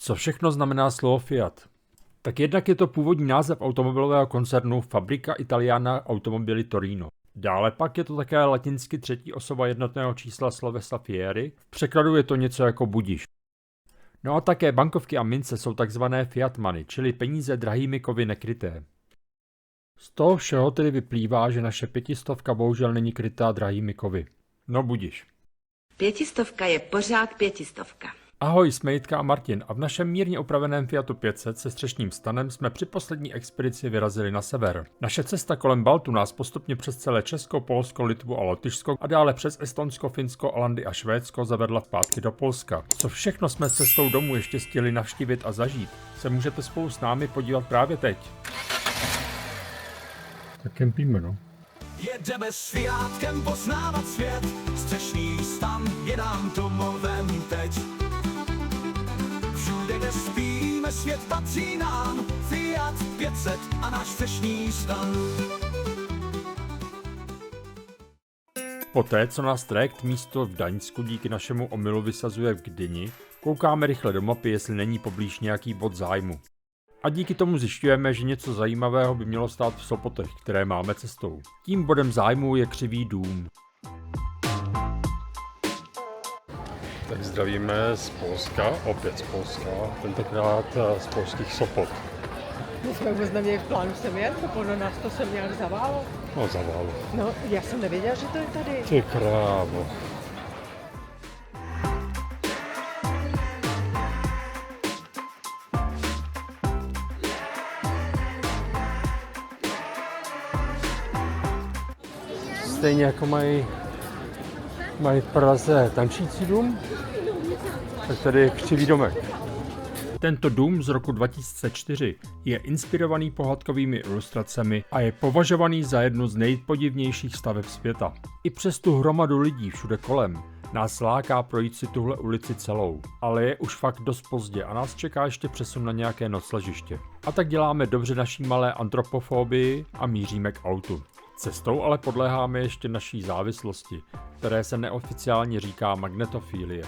Co všechno znamená slovo Fiat? Tak jednak je to původní název automobilového koncernu Fabrica Italiana Automobili Torino. Dále pak je to také latinsky třetí osoba jednotného čísla slovesa fieri, v překladu je to něco jako budiš. No a také bankovky a mince jsou takzvané fiat money, čili peníze drahými kovy nekryté. Z toho všeho tedy vyplývá, že naše 500 bohužel není krytá drahými kovy. No budiš. 500 je pořád 500. Ahoj, jsme Jitka a Martin a v našem mírně opraveném Fiatu 500 se střešním stanem jsme při poslední expedici vyrazili na sever. Naše cesta kolem Baltu nás postupně přes celé Česko, Polsko, Litvu a Lotyšsko a dále přes Estonsko, Finsko, Alandy a Švédsko zavedla zpátky do Polska. Co všechno jsme cestou domů ještě stihli navštívit a zažít, se můžete spolu s námi podívat právě teď. Tak kempíme, no. Jedeme s Fiátkem poznávat svět, střešní stan je nám domovem teď. Všude, kde spíme, svět patří nám, Fiat 500 a náš střešní stan. Poté, co nás trajekt místo v Daňsku díky našemu omylu vysazuje v Gdyni, koukáme rychle do mapy, jestli není poblíž nějaký bod zájmu. A díky tomu zjišťujeme, že něco zajímavého by mělo stát v Sopotech, které máme cestou. Tím bodem zájmu je Křivý dům. Tak zdravíme z Polska, opět z Polska, tentokrát z polských Sopot. My jsme vůbec neměli v plánu sem jet, to podle nás to sem nějak zaválo. No zaválo. No, já jsem nevěděla, že to je tady. Ty krávo. Stejně jako mají v Praze tančící dům, tak tady je Křivý domek. Tento dům z roku 2004 je inspirovaný pohádkovými ilustracemi a je považovaný za jednu z nejpodivnějších staveb světa. I přes tu hromadu lidí všude kolem nás láká projít si tuhle ulici celou, ale je už fakt dost pozdě a nás čeká ještě přesun na nějaké nocležiště. A tak děláme dobře naší malé antropofobii a míříme k autu. Cestou ale podléháme ještě naší závislosti, které se neoficiálně říká magnetofilie.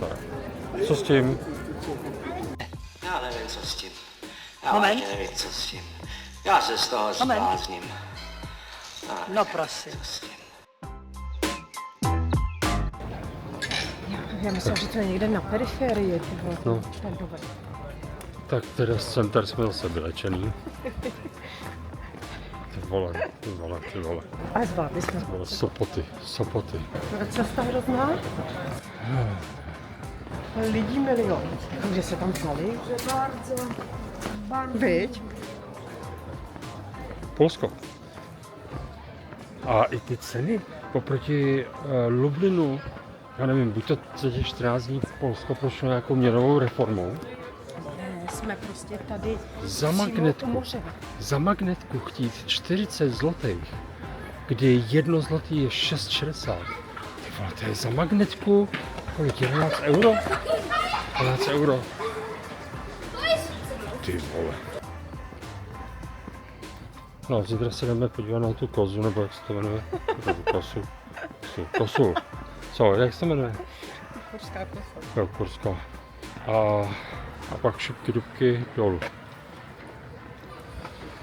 Tak, co s tím? Já nevím, co s tím. Já Moment. vážně nevím, co s tím. Já se z toho Moment. zblázním. No prosím. Co s tím? Já myslím, že to je někde na periferii. No. Tak dobré. Tak teda z center jsme zase vylečený. Ty vole. A zvládli jsme. Sopoty. Cesta hrozná? Lidí milion. Takže se tam ptali? Viď? Polsko. A i ty ceny oproti Lublinu, já nevím, buď to za těch 14 dní v Polsko prošlo nějakou měnovou reformou. Jsme prostě tady Za přímo u magnetku. moře. Za magnetku chtít 40 zlotých, kdy 1 zlotý je 6,60. Ty vole, to je za magnetku, kolik, 11 euro? 11 euro. Ty vole. No, zítra se jdeme podívat na tu kozu, nebo jak se to jmenuje? Kosu. Co, jak se to jmenuje? Horská kosa. Jo, Korská. A pak šipky dubky dolů.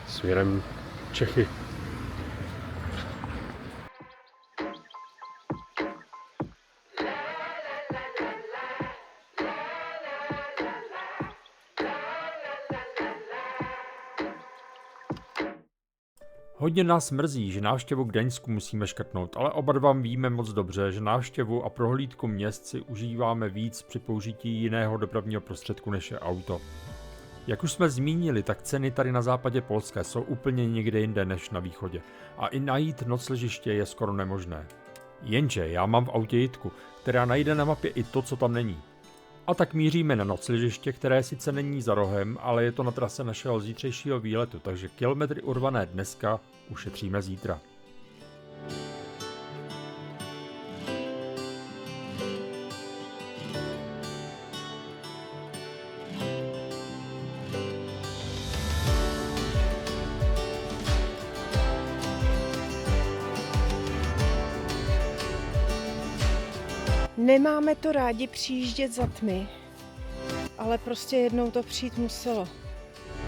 Směrem Čechy. Hodně nás mrzí, že návštěvu k Daňsku musíme škrtnout, ale oba dva víme moc dobře, že návštěvu a prohlídku měst si užíváme víc při použití jiného dopravního prostředku než je auto. Jak už jsme zmínili, tak ceny tady na západě Polska jsou úplně někde jinde než na východě a i najít nocležiště je skoro nemožné. Jenže já mám v autě Jitku, která najde na mapě i to, co tam není. A tak míříme na nocležiště, které sice není za rohem, ale je to na trase našeho zítřejšího výletu, takže kilometry urvané dneska ušetříme zítra. Nemáme to rádi přijíždět za tmy, ale prostě jednou to přijít muselo.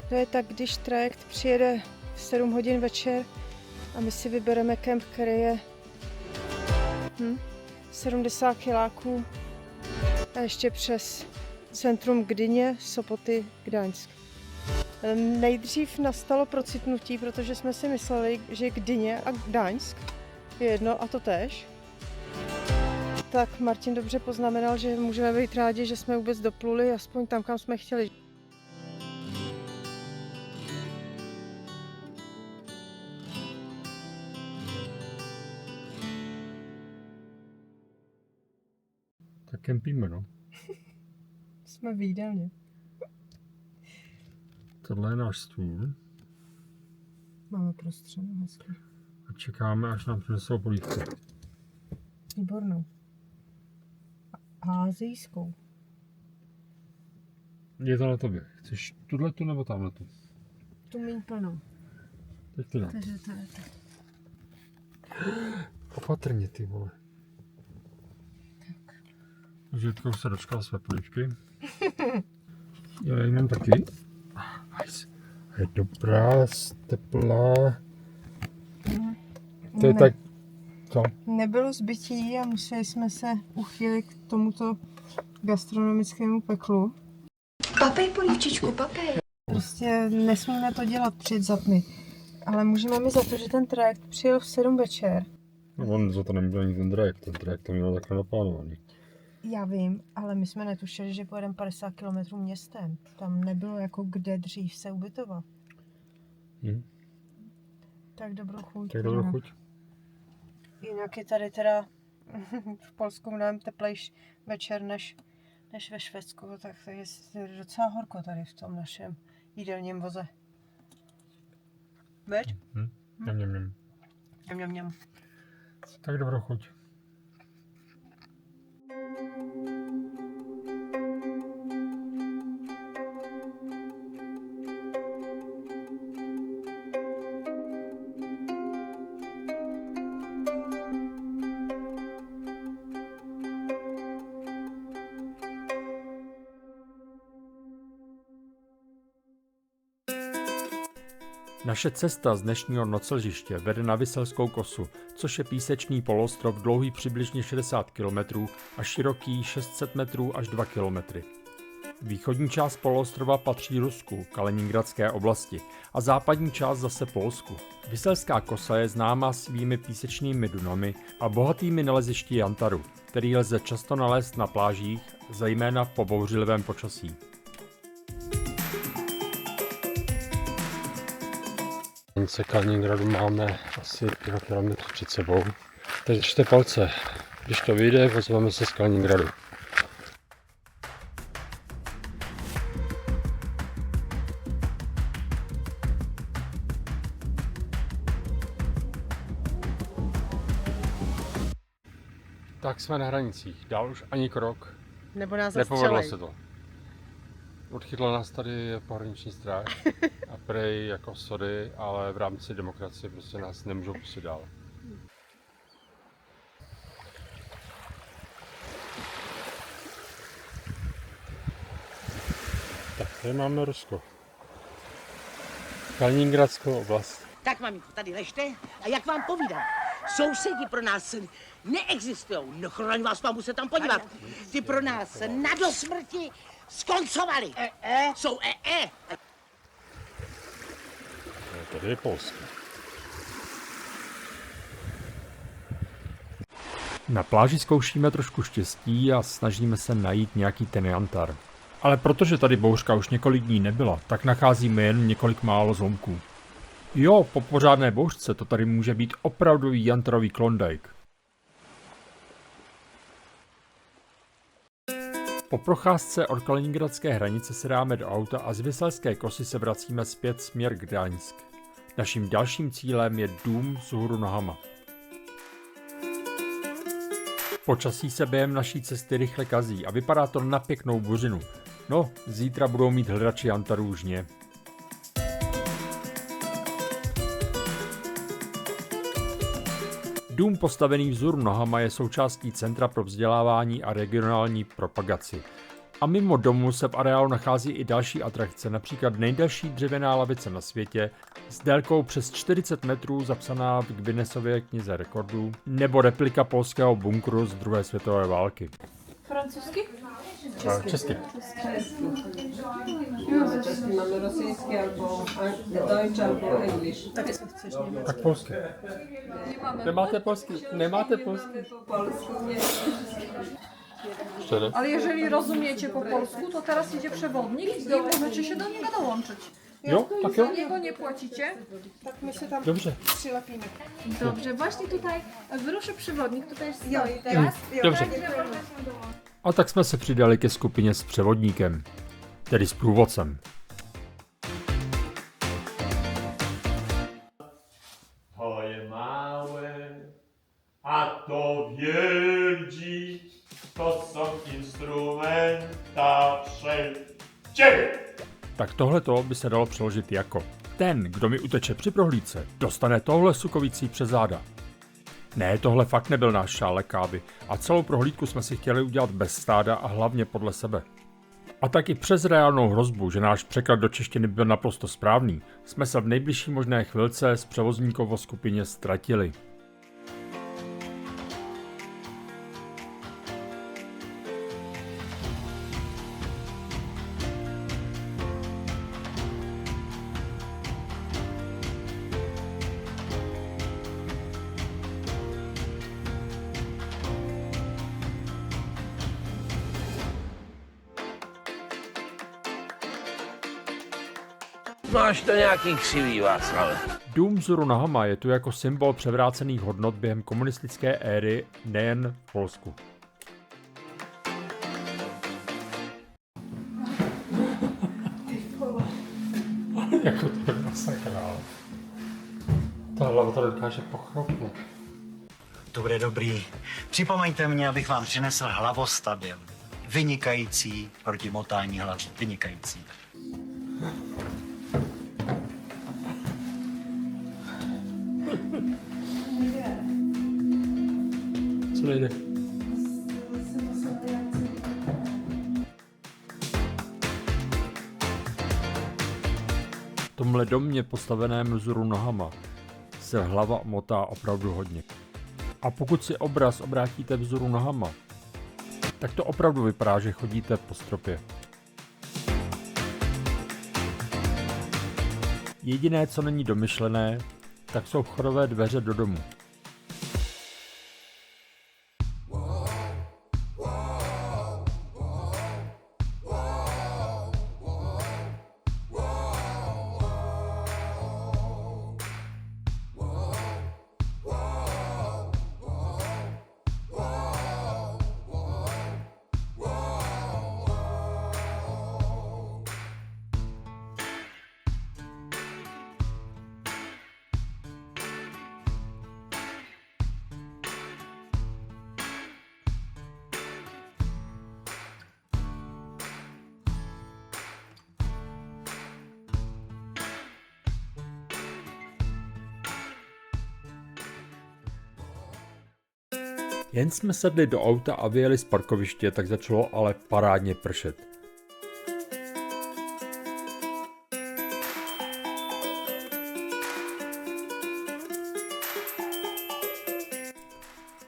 To je tak, když trajekt přijede v 7 hodin večer a my si vybereme kemp, který je 70 kiláků a ještě přes centrum Gdyně, Sopoty, Gdaňsk. Nejdřív nastalo procitnutí, protože jsme si mysleli, že Gdyně a Gdaňsk je jedno a to též. Tak Martin dobře poznamenal, že můžeme být rádi, že jsme vůbec dopluli aspoň tam, kam jsme chtěli. Tak kempíme, no. Jsme v jídelně. Tohle je náš stůl Máme prostřenu hezky. a čekáme, až nám přinesou polívku. Výbornou. Asijskou. Je to na tobě. Chceš tuhletu nebo tamhletu? Tu míň plnou. Teď ty dám. Takže to je to. Opatrně, ty vole. Žitkou se dočkal své polívky. Já ji mám taky. Nice. Je dobrá, teplá. To je tak... Co? Nebylo zbytí a museli jsme se uchýlit k tomuto gastronomickému peklu. Papej polívčičku, papej. Prostě nesmíme to dělat před zatmy. Ale můžeme mi za to, že ten trajekt přijel v 7 večer. No, on za to neměl ani ten trajekt to měl takhle naplánovaný. Já vím, ale my jsme netušili, že pojedeme 50 km městem. Tam nebylo jako kde dřív se ubytovat. Tak dobrou chuť. Tak dobrou chuť. Jinak je tady teda v Polsku mnohem teplejší večer než ve Švédsku, tak to je docela horko tady v tom našem jídelním voze. Veď? Mňam. Tak dobrou chuť. Naše cesta z dnešního noclžiště vede na Vyselskou kosu, což je písečný poloostrov dlouhý přibližně 60 km a široký 600 metrů až 2 km. Východní část poloostrova patří Rusku, Kaliningradské oblasti, a západní část zase Polsku. Vyselská kosa je známá svými písečnými dunami a bohatými nalezišti jantaru, který lze často nalézt na plážích, zejména po bouřlivém počasí. Hranice Kaliningradu máme asi 5 km před sebou. Takže držte palce. Když to vyjde, ozveme se z Kaliningradu. Tak jsme na hranicích. Dál už ani krok. Nebo nás Nepovedlo zastřelej. se to. Odchytla nás tady pohraniční stráž a prej jako sorry, ale v rámci demokracie prostě nás nemůžou pustit dál. Tak tady máme Rusko. Kaliningradskou oblast. Tak, maminko, tady ležte a jak vám povídám, sousedi pro nás neexistujou. No, chroň vás, mám se tam podívat. Ty pro nás na dosmrti skoncovali. Jsou Tady je Polsko. Na pláži zkoušíme trošku štěstí a snažíme se najít nějaký ten jantar. Ale protože tady bouřka už několik dní nebyla, tak nacházíme jen několik málo zlomků. Jo, po pořádné bouřce to tady může být opravdový jantarový Klondike. Po procházce od kaliningradské hranice se dáme do auta a z Vyselské kosy se vracíme zpět směr Gdaňsk. Naším dalším cílem je dům vzhůru nohama. Počasí se během naší cesty rychle kazí a vypadá to na pěknou buřinu. No, zítra budou mít hledači jantarů žně. Dům postavený vzhůru nohama je součástí Centra pro vzdělávání a regionální propagaci. A mimo domu se v areálu nachází i další atrakce, například nejdelší dřevěná lavice na světě s délkou přes 40 metrů zapsaná v Guinnessově knize rekordů, nebo replika polského bunkru z druhé světové války. Francouzsky? Česky. Máme rosyjský, albo Deutsch, albo English. Tak polsky. Nemáte polsky? Nemáte polsky? Ale jeżeli rozumiecie po polsku, to teraz idzie przewodnik i możecie się do niego dołączyć. Jo, tak jo. Za niego nie płacicie. Tak my se tam Dobře. přilepíme. Dobrze, właśnie tutaj wyruszy przewodnik, tutaj już stoi teraz. Dobře. A tak jsme se přidali ke skupině s převodníkem, tedy s průvodcem. To je małe, a to wielki, to są instrumenta wszelkiego. Tak tohleto by se dalo přeložit jako: ten, kdo mi uteče při prohlídce, dostane tohle sukovící přes záda. Ne, tohle fakt nebyl náš šálek kávy a celou prohlídku jsme si chtěli udělat bez stáda a hlavně podle sebe. A taky přes reálnou hrozbu, že náš překlad do češtiny byl naprosto správný, jsme se v nejbližší možné chvilce s převozníkovou skupině ztratili. Máš to nějaký křivý, Václave. Dům vzhůru nohama je tu jako symbol převrácených hodnot během komunistické éry nejen v Polsku. Jako to je masakra. Ta hlava to dokáže pochopit. To bude dobrý. Připomeňte mě, abych vám přinesl hlavostabil. Vynikající proti motání hlavy. Vynikající. Co nejde? V tomhle domě postaveném vzhůru nohama se hlava motá opravdu hodně. A pokud si obraz obrátíte vzhůru nohama, tak to opravdu vypadá, že chodíte po stropě. Jediné, co není domyšlené, tak jsou vchodové dveře do domu. Jen jsme sedli do auta a vyjeli z parkoviště, tak začalo ale parádně pršet.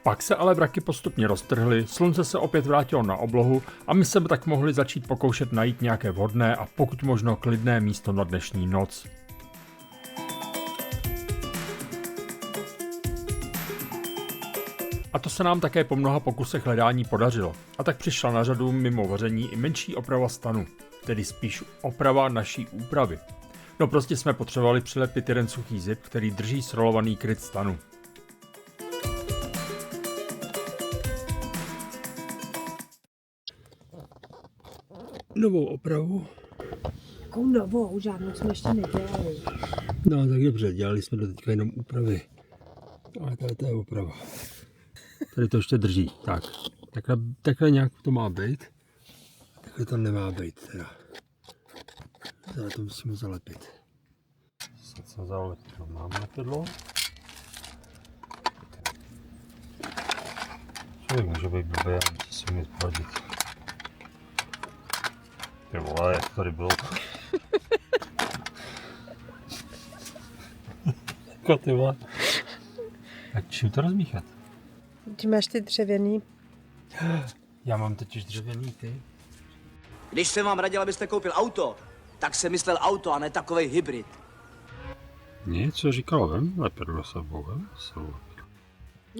Pak se ale vraky postupně roztrhly, slunce se opět vrátilo na oblohu a my jsme tak mohli začít pokoušet najít nějaké vhodné a pokud možno klidné místo na dnešní noc. A to se nám také po mnoha pokusech hledání podařilo. A tak přišla na řadu mimo vaření i menší oprava stanu, tedy spíš oprava naší úpravy. No prostě jsme potřebovali přilepit jeden suchý zip, který drží srolovaný kryt stanu. Novou opravu. Jakou novou? Žádnou jsme ještě nedělali. No tak dobře, dělali jsme do teďka jenom úpravy. Ale to je oprava. Tady to ještě drží. Tak. Takhle nějak to má být. Takhle to nemá být teda. Tady to musíme zalepit. Co zalepit? Mám lepidlo. člověk může být blbý a musí si umět poradit. Ty vole, jak tady bylo. Jako ty vole. A čím to rozmíchat? Ty máš ty dřevěný. Já mám totiž dřevěný, ty. Když jsem vám radil, abyste koupil auto, tak jsem myslel auto a ne takovej hybrid. Nic, co říkal, vem? Lépe do sebou, vem?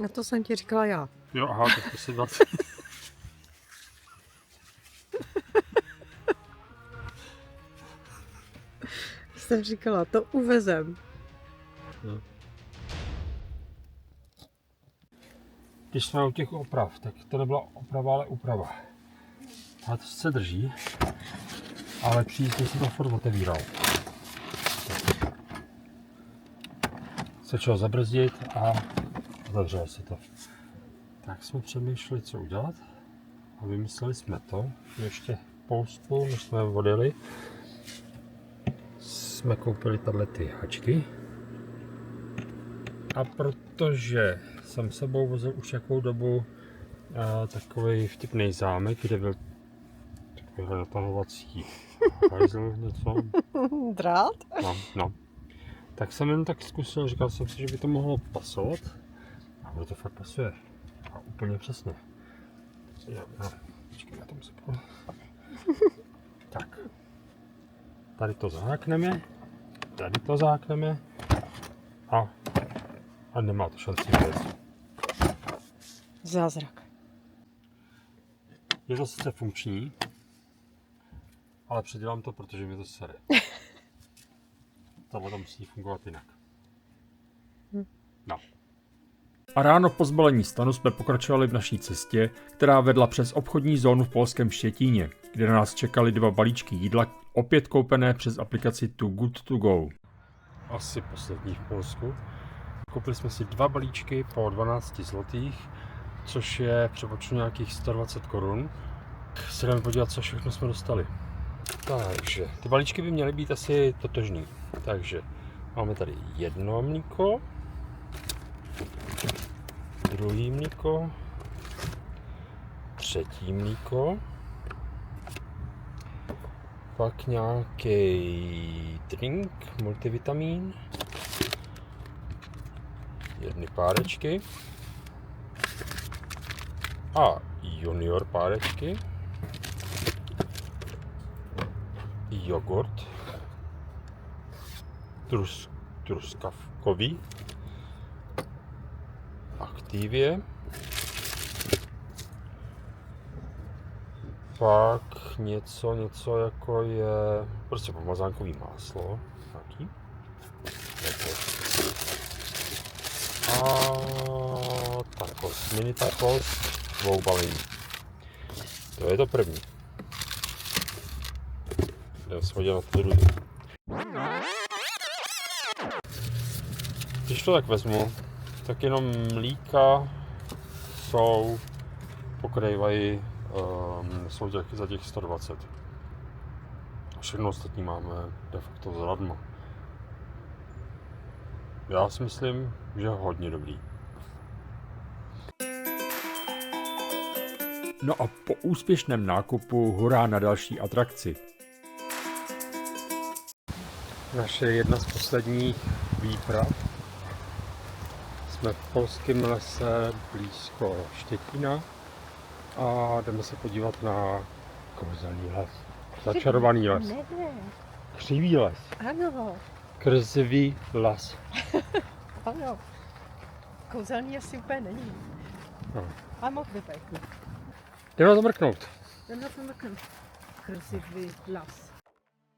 Na to jsem ti říkala já. Jo, aha, tak to si dát. Jsem říkala, to uvezem. No. Když jsme u těch oprav, tak to nebyla oprava, ale úprava. Ale to se drží. Ale příště se to furt otevíral. Stačilo zabrzdit a zavřelo se to. Tak jsme přemýšleli, co udělat. A vymysleli jsme to. Ještě Polsku, než jsme odjeli, jsme koupili tato hačky. A protože jsem sebou vozil už jakou dobu takový vtipný zámek, kde byl takový natahovací hajzl, něco. Drát? No. Tak jsem jen tak zkusil, říkal jsem si, že by to mohlo pasovat. A ono to fakt pasuje. A úplně přesně. Počkej, já to musím půjdu. Tak. Tady to zahákneme. Tady to zahákneme. A nemá to šanci vůbec. Zázrak. Je to sice funkční, ale předělám to, protože mi to sere. Tohle to musí fungovat jinak. No. A ráno po zbalení stanu jsme pokračovali v naší cestě, která vedla přes obchodní zónu v polském Štětíně, kde na nás čekaly 2 balíčky jídla, opět koupené přes aplikaci Too Good To Go. Asi poslední v Polsku. Koupili jsme si 2 balíčky po 12 zlotých, což je přepočtu nějakých 120 korun. Se jdeme podívat, co všechno jsme dostali. Takže, ty balíčky by měly být asi totožný. Takže, máme tady jedno mlíko, druhý mlíko, třetí mlíko, pak nějaký drink, multivitamin, jedny párečky a junior párečky, jogurt, truskavkový, Activie, pak něco jako je prostě pomazánkový máslo, nějaký. A tacos, mini tacos, 2 balení. To je to první. Jdeme se podívat na to druhý. Když to tak vezmu, tak jenom mlíka jsou, pokrývají, jsou za těch 120. A všechno ostatní máme de facto zadarmo. Já si myslím, že hodně dobrý. No a po úspěšném nákupu hurá na další atrakci. Naše jedna z posledních výprav. Jsme v polském lese blízko Štětína a jdeme se podívat na kouzelný les. Začarovaný les. Křivý les. Ano. Krzivý les. Ano. Kouzelný asi úplně není. No. A moc by pěkný. Jdeme to mrknout. Krzivý las.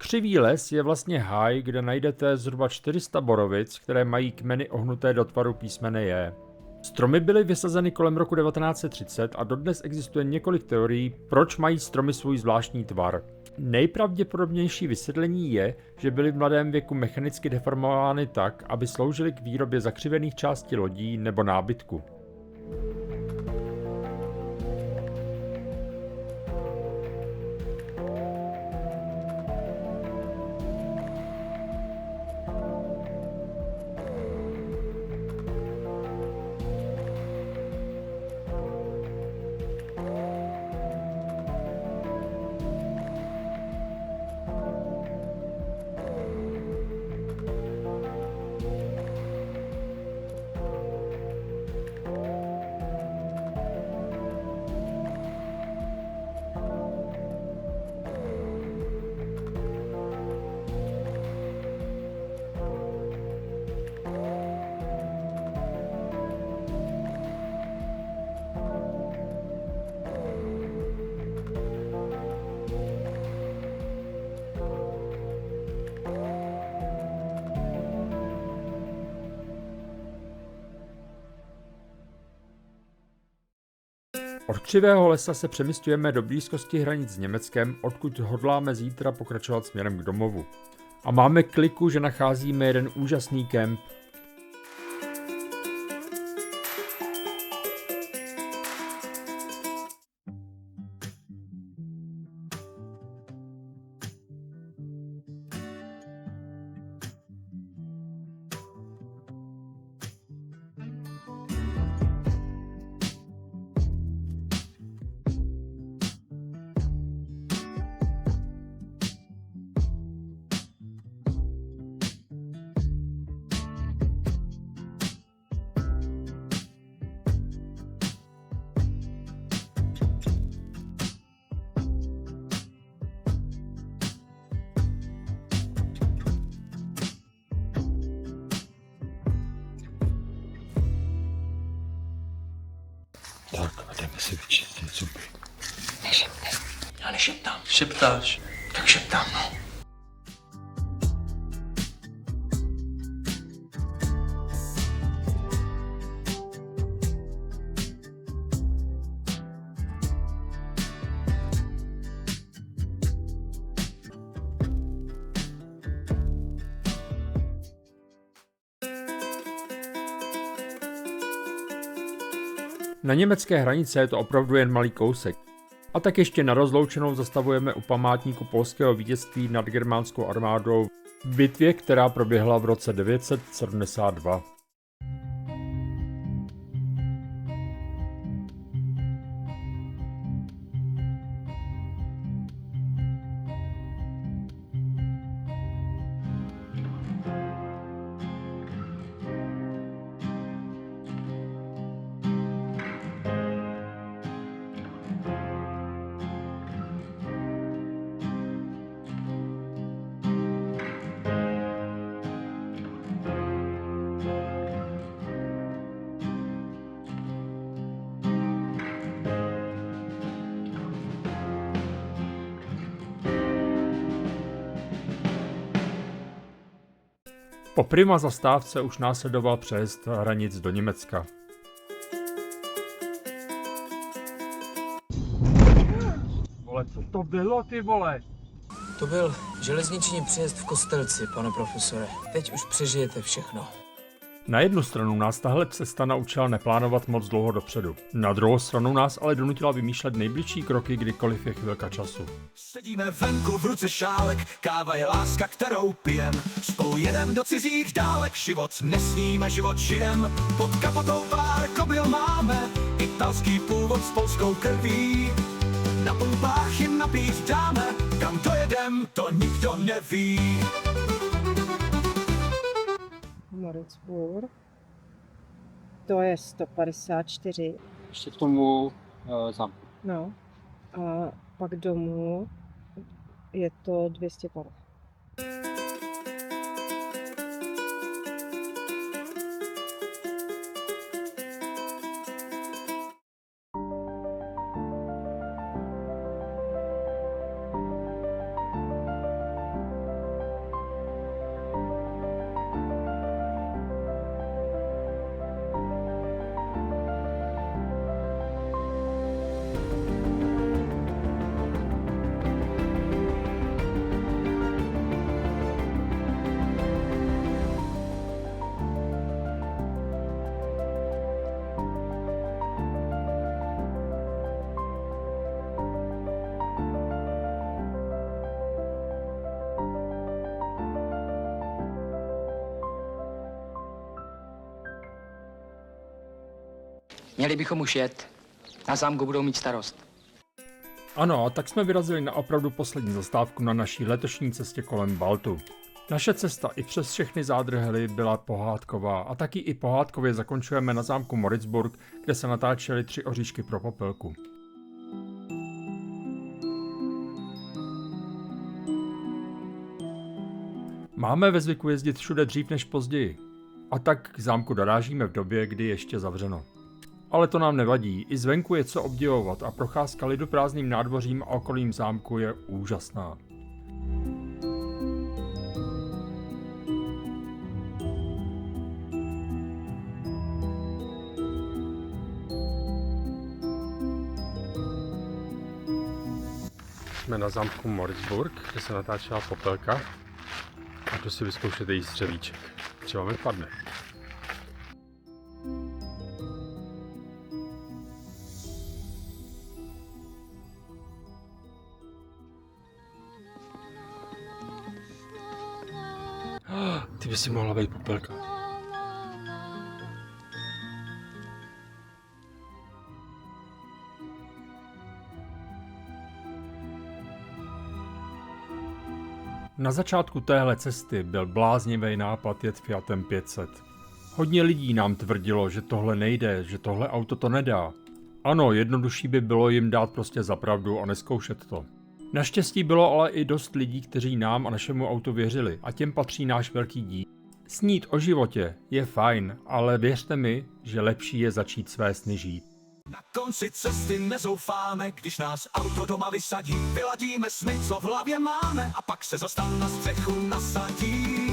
Křivý les je vlastně háj, kde najdete zhruba 400 borovic, které mají kmeny ohnuté do tvaru písmene J. Stromy byly vysazeny kolem roku 1930 a dodnes existuje několik teorií, proč mají stromy svůj zvláštní tvar. Nejpravděpodobnější vysvětlení je, že byly v mladém věku mechanicky deformovány tak, aby sloužily k výrobě zakřivených částí lodí nebo nábytku. Od Křivého lesa se přemysťujeme do blízkosti hranic s Německem, odkud hodláme zítra pokračovat směrem k domovu. A máme kliku, že nacházíme jeden úžasný kemp. Tak, a jdeme si vyčistit zuby. Nešeptej. Já nešeptám. Šeptáš. Tak šeptám, no. Na německé hranice je to opravdu jen malý kousek. A tak ještě na rozloučenou zastavujeme u památníku polského vítězství nad germánskou armádou v bitvě, která proběhla v roce 972. Po Prima zastávce už následoval přejezd hranic do Německa. Vole, co to bylo, ty vole? To byl železniční přejezd v Kostelci, pane profesore. Teď už přežijete všechno. Na jednu stranu nás tahle cesta naučila neplánovat moc dlouho dopředu. Na druhou stranu nás ale donutila vymýšlet nejbližší kroky, kdykoliv je chvilka času. Sedíme venku, v ruce šálek, káva je láska, kterou pijem. Spolu jedem do cizích dálek, život nesníme, život žijem. Pod kapotou pár kobyl máme, italský původ s polskou krví. Na pumpách jim napít dáme, kam dojedem, to nikdo neví. Moritzburg. To je 154. Ještě k tomu zámku. No. A pak domů je to 250. Měli bychom už jet. Na zámku budou mít starost. Ano, a tak jsme vyrazili na opravdu poslední zastávku na naší letošní cestě kolem Baltu. Naše cesta i přes všechny zádrhely byla pohádková a taky i pohádkově zakončujeme na zámku Moritzburg, kde se natáčely 3 oříšky pro popelku. Máme ve zvyku jezdit všude dřív než později. A tak k zámku dorážíme v době, kdy je ještě zavřeno. Ale to nám nevadí, i zvenku je co obdivovat a procházka liduprázdným nádvořím a okolím zámku je úžasná. Jsme na zámku Moritzburg, kde se natáčela Popelka. A jdu si vyzkoušet její střevíček. Třeba mi padne. Ty by si mohla být Popelka. Na začátku téhle cesty byl bláznivý nápad jet Fiatem 500. Hodně lidí nám tvrdilo, že tohle nejde, že tohle auto to nedá. Ano, jednodušší by bylo jim dát prostě za pravdu a neskoušet to. Naštěstí bylo ale i dost lidí, kteří nám a našemu autu věřili a těm patří náš velký dík. Snít o životě je fajn, ale věřte mi, že lepší je začít své sny žít. Na konci cesty nezoufáme, když nás auto doma vysadí. Vyladíme sny, co v hlavě máme, a pak se zastan na střechu nasadí.